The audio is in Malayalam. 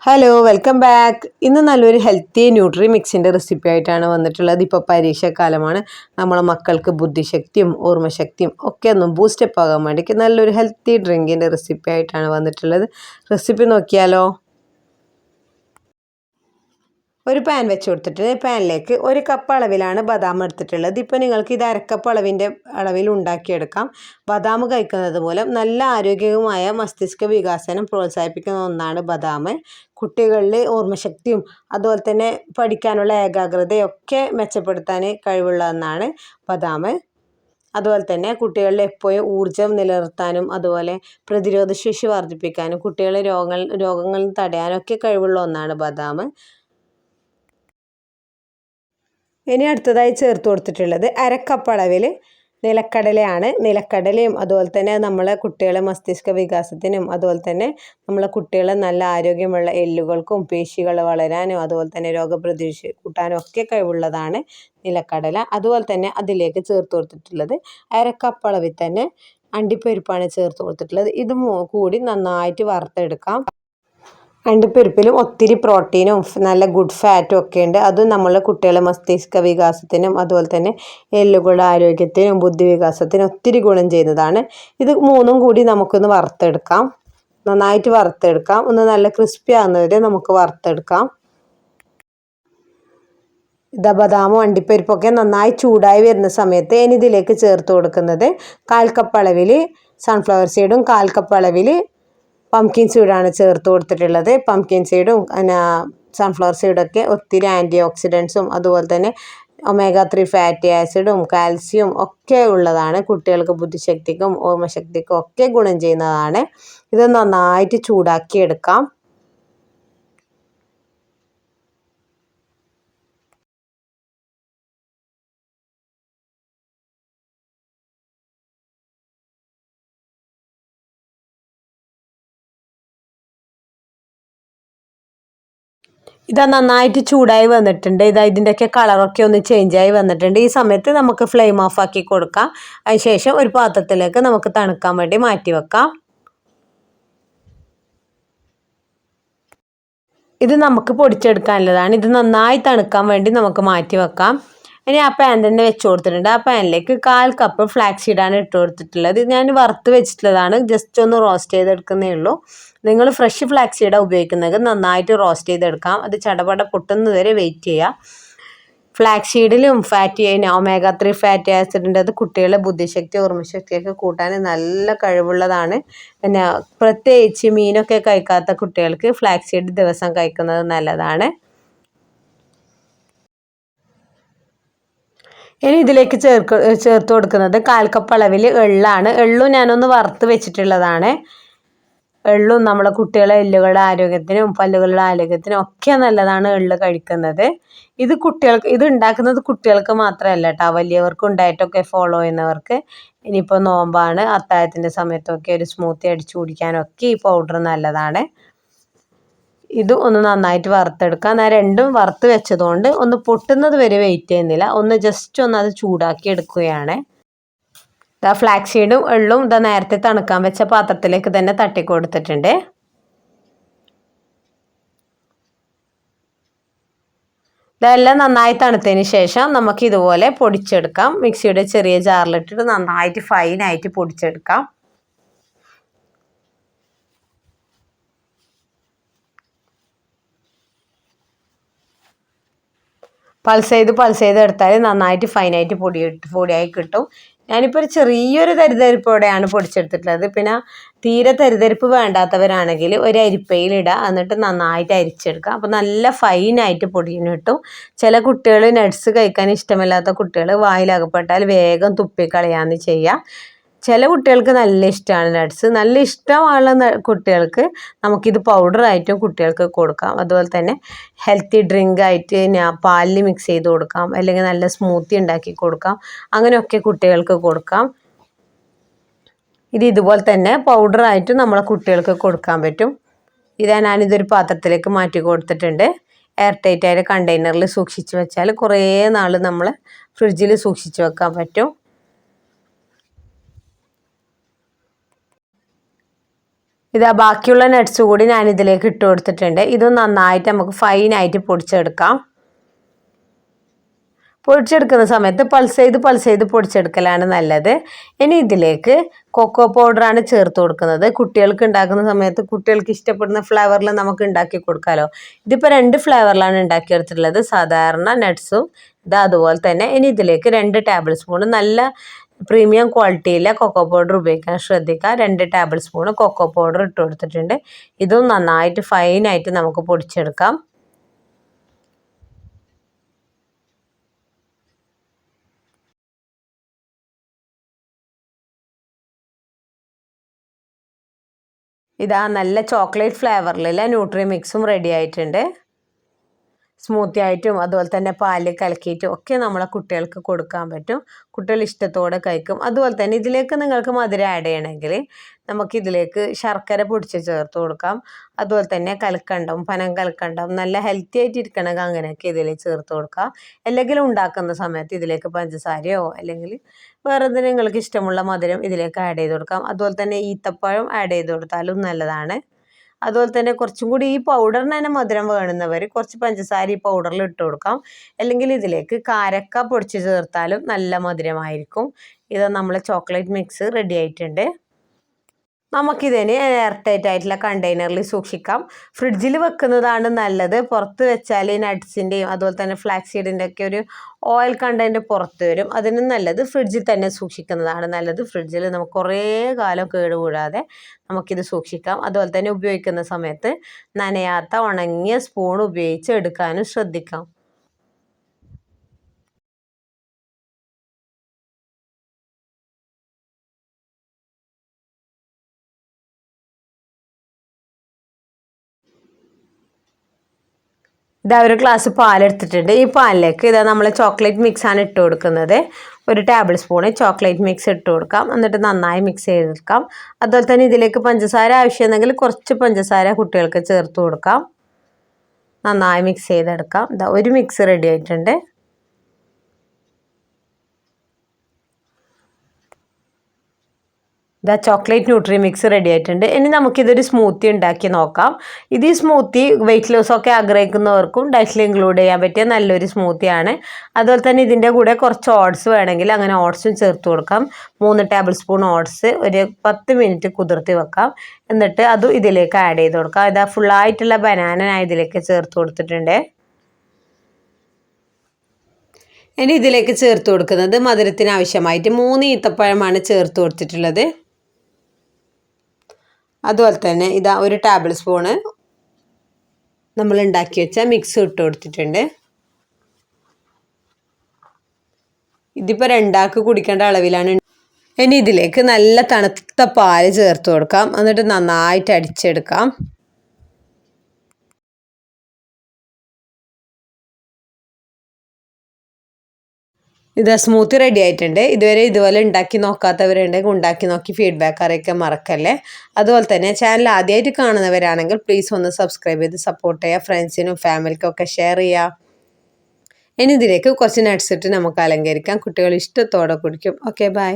Hello welcome back. ഇന്ന് നല്ലൊരു ഹെൽത്തി ന്യൂട്രി മിക്സിൻ്റെ റെസിപ്പി ആയിട്ടാണ് വന്നിട്ടുള്ളത്. ഇപ്പോൾ പരീക്ഷാക്കാലമാണ്. നമ്മളെ മക്കൾക്ക് ബുദ്ധിശക്തിയും ഓർമ്മശക്തിയും ഒക്കെ ഒന്ന് ബൂസ്റ്റപ്പ് ആകാൻ വേണ്ടിയിട്ട് നല്ലൊരു ഹെൽത്തി ഡ്രിങ്കിൻ്റെ റെസിപ്പി ആയിട്ടാണ് വന്നിട്ടുള്ളത്. റെസിപ്പി നോക്കിയാലോ. ഒരു പാൻ വെച്ച് കൊടുത്തിട്ട് പാനിലേക്ക് ഒരു കപ്പ് അളവിലാണ് ബദാം എടുത്തിട്ടുള്ളത്. ഇപ്പോൾ നിങ്ങൾക്ക് ഇത് അരക്കപ്പ് അളവിൽ ഉണ്ടാക്കിയെടുക്കാം. ബദാം കഴിക്കുന്നത് മൂലം നല്ല ആരോഗ്യവുമായ മസ്തിഷ്ക വികാസനം പ്രോത്സാഹിപ്പിക്കുന്ന ഒന്നാണ് ബദാം. കുട്ടികളിൽ ഓർമ്മശക്തിയും അതുപോലെ തന്നെ പഠിക്കാനുള്ള ഏകാഗ്രതയൊക്കെ മെച്ചപ്പെടുത്താൻ കഴിവുള്ള ഒന്നാണ് ബദാം. അതുപോലെ തന്നെ കുട്ടികളിൽ എപ്പോഴും ഊർജ്ജം നിലനിർത്താനും അതുപോലെ പ്രതിരോധശേഷി വർദ്ധിപ്പിക്കാനും കുട്ടികളെ രോഗങ്ങളിൽ തടയാനൊക്കെ കഴിവുള്ള ഒന്നാണ് ബദാം. ഇനി അടുത്തതായി ചേർത്ത് കൊടുത്തിട്ടുള്ളത് അരക്കപ്പ് അളവിൽ നിലക്കടലയാണ്. നിലക്കടലയും അതുപോലെ തന്നെ നമ്മളെ കുട്ടികളെ മസ്തിഷ്ക വികാസത്തിനും അതുപോലെ തന്നെ നമ്മളെ കുട്ടികളെ നല്ല ആരോഗ്യമുള്ള എല്ലുകൾക്കും പേശികൾ വളരാനും അതുപോലെ തന്നെ രോഗപ്രതിരോധ കൂട്ടാനും ഒക്കെ കഴിവുള്ളതാണ് നിലക്കടല. അതുപോലെ തന്നെ അതിലേക്ക് ചേർത്ത് കൊടുത്തിട്ടുള്ളത് അരക്കപ്പ് അളവിൽ തന്നെ അണ്ടിപ്പരിപ്പാണ് ചേർത്ത് കൊടുത്തിട്ടുള്ളത്. ഇത് കൂടി നന്നായിട്ട് വറുത്തെടുക്കാം. അണ്ടിപ്പരിപ്പിലും ഒത്തിരി പ്രോട്ടീനും നല്ല ഗുഡ് ഫാറ്റും ഒക്കെ ഉണ്ട്. അതും നമ്മളെ കുട്ടികളെ മസ്തിഷ്ക വികാസത്തിനും അതുപോലെ തന്നെ എല്ലുകളുടെ ആരോഗ്യത്തിനും ബുദ്ധി വികാസത്തിനും ഒത്തിരി ഗുണം ചെയ്യുന്നതാണ്. ഇത് മൂന്നും കൂടി നമുക്കൊന്ന് വറുത്തെടുക്കാം. നന്നായിട്ട് വറുത്തെടുക്കാം. ഒന്ന് നല്ല ക്രിസ്പി ആകുന്നവരെ നമുക്ക് വറുത്തെടുക്കാം. ബദാമും അണ്ടിപ്പരിപ്പൊക്കെ നന്നായി ചൂടായി വരുന്ന സമയത്ത് ഇനി ഇതിലേക്ക് ചേർത്ത് കൊടുക്കുന്നത് 1/4 കപ്പ് അളവിൽ സൺഫ്ലവർ സീഡും 1/4 കപ്പ് അളവിൽ പംകിൻ സീഡാണ് ചേർത്ത് കൊടുത്തിട്ടുള്ളത്. പംകിൻ സീഡും സൺഫ്ലവർ സീഡൊക്കെ ഒത്തിരി ആൻറ്റി ഓക്സിഡൻസും അതുപോലെ തന്നെ omega-3 ഫാറ്റി ആസിഡും കാൽസ്യവും ഒക്കെ ഉള്ളതാണ്. കുട്ടികൾക്ക് ബുദ്ധിശക്തിക്കും ഓർമ്മശക്തിക്കും ഒക്കെ ഗുണം ചെയ്യുന്നതാണ്. ഇത് നന്നായിട്ട് ചൂടാക്കിയെടുക്കാം. ഇതാ നന്നായിട്ട് ചൂടായി വന്നിട്ടുണ്ട്. ഇതിൻ്റെയൊക്കെ കളറൊക്കെ ഒന്ന് ചേഞ്ചായി വന്നിട്ടുണ്ട്. ഈ സമയത്ത് നമുക്ക് ഫ്ലെയിം ഓഫ് ആക്കി കൊടുക്കാം. അതിനുശേഷം ഒരു പാത്രത്തിലേക്ക് നമുക്ക് തണുക്കാൻ വേണ്ടി മാറ്റി വെക്കാം. ഇത് നമുക്ക് പൊടിച്ചെടുക്കാനുള്ളതാണ്. ഇത് നന്നായി തണുക്കാൻ വേണ്ടി നമുക്ക് മാറ്റി വെക്കാം. ഇനി ആ പാൻ തന്നെ വെച്ച് കൊടുത്തിട്ടുണ്ട്. ആ പാനിലേക്ക് 1/4 കപ്പ് ഫ്ലാക്സ് സീഡാണ് ഇട്ട് കൊടുത്തിട്ടുള്ളത്. ഞാൻ വറുത്ത് വെച്ചിട്ടുള്ളതാണ്. ജസ്റ്റ് ഒന്ന് റോസ്റ്റ് ചെയ്തെടുക്കുന്നേ ഉള്ളൂ. നിങ്ങൾ ഫ്രഷ് ഫ്ലാക്സ് സീഡാണ് ഉപയോഗിക്കുന്നത് നന്നായിട്ട് റോസ്റ്റ് ചെയ്തെടുക്കാം. അത് ചടപട പൊട്ടുന്നത് വരെ വെയിറ്റ് ചെയ്യുക. ഫ്ലാക്സ് സീഡിലും omega-3 ഫാറ്റി ആസിഡിൻ്റെ അത് കുട്ടികളെ ബുദ്ധിശക്തി ഓർമ്മശക്തിയൊക്കെ കൂട്ടാൻ നല്ല കഴിവുള്ളതാണ്. പിന്നെ പ്രത്യേകിച്ച് മീനൊക്കെ കഴിക്കാത്ത കുട്ടികൾക്ക് ഫ്ലാക്സ് സീഡ് ദിവസം കഴിക്കുന്നത് നല്ലതാണ്. ഇനി ഇതിലേക്ക് ചേർത്ത് കൊടുക്കുന്നത് 1/4 കപ്പ് അളവിൽ എള്ളാണ്. എള്ളും ഞാനൊന്ന് വറുത്ത് വെച്ചിട്ടുള്ളതാണ്. എള്ളും നമ്മളെ കുട്ടികളെ എല്ലുകളുടെ ആരോഗ്യത്തിനും പല്ലുകളുടെ ആരോഗ്യത്തിനും ഒക്കെ നല്ലതാണ് എള്ള് കഴിക്കുന്നത്. ഇത് ഉണ്ടാക്കുന്നത് കുട്ടികൾക്ക് മാത്രമല്ല കേട്ടോ, വലിയവർക്കും ഡയറ്റൊക്കെ ഫോളോ ചെയ്യുന്നവർക്ക്. ഇനിയിപ്പോൾ നോമ്പാണ്, അത്താഴത്തിൻ്റെ സമയത്തൊക്കെ ഒരു സ്മൂത്തി അടിച്ചു കുടിക്കാനൊക്കെ ഈ പൗഡർ നല്ലതാണ്. ഇത് ഒന്ന് നന്നായിട്ട് വറുത്തെടുക്കാം. ഞാൻ രണ്ടും വറുത്ത് വെച്ചതുകൊണ്ട് ഒന്ന് പൊട്ടുന്നത് വരെ വെയിറ്റ് ചെയ്യുന്നില്ല. ഒന്ന് ജസ്റ്റ് ഒന്ന് അത് ചൂടാക്കി എടുക്കുകയാണ്. ഫ്ലാക്സ് സീഡും എള്ളും നേരത്തെ തണുക്കാൻ വെച്ച പാത്രത്തിലേക്ക് തന്നെ തട്ടിക്കൊടുത്തിട്ടുണ്ട്. ഇതെല്ലാം നന്നായി തണുത്തതിന് ശേഷം നമുക്ക് ഇതുപോലെ പൊടിച്ചെടുക്കാം. മിക്സിയുടെ ചെറിയ ജാറിലിട്ടിട്ട് നന്നായിട്ട് ഫൈനായിട്ട് പൊടിച്ചെടുക്കാം. പൾസ് ചെയ്ത് എടുത്താൽ നന്നായിട്ട് ഫൈനായിട്ട് പൊടിയായി കിട്ടും. ഞാനിപ്പോൾ ഒരു ചെറിയൊരു തരിതരിപ്പോടെയാണ് പൊടിച്ചെടുത്തിട്ടുള്ളത്. പിന്നെ തീരെ തരിതരിപ്പ് വേണ്ടാത്തവരാണെങ്കിൽ ഒരു അരിപ്പയിലിടുക, എന്നിട്ട് നന്നായിട്ട് അരിച്ചെടുക്കുക. അപ്പോൾ നല്ല ഫൈനായിട്ട് പൊടിഞ്ഞ് കിട്ടും. ചില കുട്ടികൾ നട്ട്സ് കഴിക്കാൻ ഇഷ്ടമില്ലാത്ത കുട്ടികൾ വായിലകപ്പെട്ടാൽ വേഗം തുപ്പിക്കളയാന്ന് ചെയ്യുക. ചില കുട്ടികൾക്ക് നല്ല ഇഷ്ടമാണ് നട്ട്സ്. നല്ല ഇഷ്ടമുള്ള കുട്ടികൾക്ക് പൗഡറായിട്ടും കുട്ടികൾക്ക് കൊടുക്കാം. അതുപോലെ തന്നെ ഹെൽത്തി ഡ്രിങ്ക് ആയിട്ട് പാലിൽ മിക്സ് ചെയ്ത് കൊടുക്കാം, അല്ലെങ്കിൽ നല്ല സ്മൂത്തി ഉണ്ടാക്കി കൊടുക്കാം. അങ്ങനെയൊക്കെ കുട്ടികൾക്ക് കൊടുക്കാം. ഇതുപോലെ തന്നെ പൗഡറായിട്ട് നമ്മളെ കുട്ടികൾക്ക് കൊടുക്കാൻ പറ്റും. ഞാനിതൊരു പാത്രത്തിലേക്ക് മാറ്റി കൊടുത്തിട്ടുണ്ട്. എയർ ടൈറ്റ് ആയ കണ്ടെയ്നറിൽ സൂക്ഷിച്ച് വെച്ചാൽ കുറേ നാൾ നമ്മൾ ഫ്രിഡ്ജിൽ സൂക്ഷിച്ച് വെക്കാൻ പറ്റും. ഇതാ ബാക്കിയുള്ള നട്ട്സ് കൂടി ഞാൻ ഇതിലേക്ക് ഇട്ട് കൊടുത്തിട്ടുണ്ട്. ഇത് നന്നായിട്ട് നമുക്ക് ഫൈനായിട്ട് പൊടിച്ചെടുക്കാം. പൊടിച്ചെടുക്കുന്ന സമയത്ത് പൾസ് ചെയ്ത് പൊടിച്ചെടുക്കലാണ് നല്ലത്. ഇനി ഇതിലേക്ക് കൊക്കോ പൗഡറാണ് ചേർത്ത് കൊടുക്കുന്നത്. കുട്ടികൾക്ക് ഉണ്ടാക്കുന്ന സമയത്ത് കുട്ടികൾക്ക് ഇഷ്ടപ്പെടുന്ന ഫ്ലേവറിൽ നമുക്ക് ഉണ്ടാക്കി കൊടുക്കാമല്ലോ. ഇതിപ്പോൾ 2 ഫ്ലേവറിലാണ് ഉണ്ടാക്കിയെടുത്തിട്ടുള്ളത്, സാധാരണ നട്ട്സും ഇത് അതുപോലെ തന്നെ. ഇനി ഇതിലേക്ക് 2 ടേബിൾ സ്പൂൺ നല്ല പ്രീമിയം ക്വാളിറ്റിയിലെ കൊക്കോ പൗഡർ ഉപയോഗിക്കാൻ ശ്രദ്ധിക്കുക. 2 ടേബിൾ സ്പൂൺ കൊക്കോ പൗഡർ ഇട്ട് കൊടുത്തിട്ടുണ്ട്. ഇതും നന്നായിട്ട് ഫൈനായിട്ട് നമുക്ക് പൊടിച്ചെടുക്കാം. ഇതാ നല്ല ചോക്ലേറ്റ് ഫ്ലേവറിലുള്ള ന്യൂട്രി മിക്സും റെഡി ആയിട്ടുണ്ട്. സ്മൂത്തി ആയിട്ടും അതുപോലെ തന്നെ പാല് കലക്കിയിട്ടും ഒക്കെ നമ്മളെ കുട്ടികൾക്ക് കൊടുക്കാൻ പറ്റും. കുട്ടികൾ ഇഷ്ടത്തോടെ കഴിക്കും. അതുപോലെ തന്നെ ഇതിലേക്ക് നിങ്ങൾക്ക് മധുരം ആഡ് ചെയ്യണമെങ്കിൽ നമുക്കിതിലേക്ക് ശർക്കര പൊടിച്ച് ചേർത്ത് കൊടുക്കാം. അതുപോലെ തന്നെ കൽക്കണ്ടം, പനം കൽക്കണ്ടം നല്ല ഹെൽത്തി ആയിട്ട് ഇരിക്കണമെങ്കിൽ അങ്ങനെയൊക്കെ ഇതിൽ ചേർത്ത് കൊടുക്കാം. അല്ലെങ്കിൽ ഉണ്ടാക്കുന്ന സമയത്ത് ഇതിലേക്ക് പഞ്ചസാരയോ അല്ലെങ്കിൽ വേറെ എന്തെങ്കിലും നിങ്ങൾക്ക് ഇഷ്ടമുള്ള മധുരം ഇതിലേക്ക് ആഡ് ചെയ്ത് കൊടുക്കാം. അതുപോലെ തന്നെ ഈത്തപ്പഴം ആഡ് ചെയ്ത് കൊടുത്താലും നല്ലതാണ്. അതുപോലെ തന്നെ കുറച്ചും കൂടി ഈ പൗഡറിന് തന്നെ മധുരം വേണമെന്നവർ കുറച്ച് പഞ്ചസാര ഈ പൗഡറിൽ ഇട്ട് കൊടുക്കാം. അല്ലെങ്കിൽ ഇതിലേക്ക് കാരക്ക പൊടിച്ച് ചേർത്താലും നല്ല മധുരമായിരിക്കും. ഇത് നമ്മളെ ചോക്ലേറ്റ് മിക്സ് റെഡി ആയിട്ടുണ്ട്. നമുക്കിതിന് എയർ ടൈറ്റ് ആയിട്ടുള്ള കണ്ടെയ്നറിൽ സൂക്ഷിക്കാം. ഫ്രിഡ്ജിൽ വെക്കുന്നതാണ് നല്ലത്. പുറത്ത് വെച്ചാൽ ഈ നട്ട്സിൻ്റെയും അതുപോലെ തന്നെ ഫ്ലാക്സ് സീഡിൻ്റെ ഒക്കെ ഒരു ഓയിൽ കണ്ടൻറ്റ് പുറത്ത് വരും. അതിനും നല്ലത് ഫ്രിഡ്ജിൽ തന്നെ സൂക്ഷിക്കുന്നതാണ് നല്ലത്. ഫ്രിഡ്ജിൽ നമുക്ക് കുറേ കാലം കേടുകൂടാതെ നമുക്കിത് സൂക്ഷിക്കാം. അതുപോലെ തന്നെ ഉപയോഗിക്കുന്ന സമയത്ത് നനയാത്ത ഉണങ്ങിയ സ്പൂൺ ഉപയോഗിച്ച് എടുക്കാനും ശ്രദ്ധിക്കാം. ഇതാ ഒരു ഗ്ലാസ് പാലെടുത്തിട്ടുണ്ട്. ഈ പാലിലേക്ക് ഇതാ നമ്മൾ ചോക്ലേറ്റ് മിക്സാണ് ഇട്ട് കൊടുക്കുന്നത്. 1 ടേബിൾ സ്പൂൺ ചോക്ലേറ്റ് മിക്സ് ഇട്ട് കൊടുക്കാം. എന്നിട്ട് നന്നായി മിക്സ് ചെയ്തെടുക്കാം. അതുപോലെ തന്നെ ഇതിലേക്ക് പഞ്ചസാര ആവശ്യമുണ്ടെങ്കിൽ കുറച്ച് പഞ്ചസാര കുട്ടികൾക്ക് ചേർത്ത് കൊടുക്കാം. നന്നായി മിക്സ് ചെയ്തെടുക്കാം. ഇതാ ഒരു മിക്സ് റെഡി ആയിട്ടുണ്ട്. ഇതാ ചോക്ലേറ്റ് ന്യൂട്രി മിക്സ് റെഡി ആയിട്ടുണ്ട്. ഇനി നമുക്കിതൊരു സ്മൂത്തി ഉണ്ടാക്കി നോക്കാം. ഇത് ഈ സ്മൂത്തി വെയിറ്റ് ലോസൊക്കെ ആഗ്രഹിക്കുന്നവർക്കും ഡയറ്റിൽ ഇൻക്ലൂഡ് ചെയ്യാൻ പറ്റിയ നല്ലൊരു സ്മൂത്തിയാണ്. അതുപോലെ തന്നെ ഇതിൻ്റെ കൂടെ കുറച്ച് ഓട്സ് വേണമെങ്കിൽ അങ്ങനെ ഓട്സും ചേർത്ത് കൊടുക്കാം. 3 ടേബിൾ സ്പൂൺ ഓട്സ് ഒരു 10 മിനിറ്റ് കുതിർത്തി വെക്കാം. എന്നിട്ട് അതും ഇതിലേക്ക് ആഡ് ചെയ്ത് കൊടുക്കാം. ഇതാ ഫുള്ളായിട്ടുള്ള ബനാന ഞാൻ ഇതിലേക്ക് ചേർത്ത് കൊടുത്തിട്ടുണ്ട്. ഇനി ഇതിലേക്ക് ചേർത്ത് കൊടുക്കുന്നത് മധുരത്തിന് ആവശ്യമായിട്ട് 3 ഈത്തപ്പഴമാണ് ചേർത്ത് കൊടുത്തിട്ടുള്ളത്. അതുപോലെ തന്നെ ഇതാ 1 ടേബിൾ സ്പൂണ് നമ്മൾ ഉണ്ടാക്കി വെച്ച മിക്സ് ഇട്ട് കൊടുത്തിട്ടുണ്ട്. ഇതിപ്പോൾ 2 ആൾക്ക് കുടിക്കേണ്ട അളവിലാണ്. ഇനി ഇതിലേക്ക് നല്ല തണുത്ത പാല് ചേർത്ത് കൊടുക്കാം. എന്നിട്ട് നന്നായിട്ട് അടിച്ചെടുക്കാം. ഇതാ സ്മൂത്തി റെഡി ആയിട്ടുണ്ട്. ഇതുവരെ ഇതുപോലെ ഉണ്ടാക്കി നോക്കാത്തവരുണ്ടെങ്കിൽ ഉണ്ടാക്കി നോക്കി ഫീഡ്ബാക്ക് അറിയിക്കാൻ മറക്കല്ലേ. അതുപോലെ തന്നെ ചാനൽ ആദ്യമായിട്ട് കാണുന്നവരാണെങ്കിൽ പ്ലീസ് ഒന്ന് സബ്സ്ക്രൈബ് ചെയ്ത് സപ്പോർട്ട് ചെയ്യുക. ഫ്രണ്ട്സിനും ഫാമിലിക്കും ഒക്കെ ഷെയർ ചെയ്യുക. ഇനി ഇതിലേക്ക് കുറച്ച് നട്ട്സ് ഇട്ട് നമുക്ക് അലങ്കരിക്കാം. കുട്ടികൾ ഇഷ്ടത്തോടെ കുടിക്കും. Okay, by.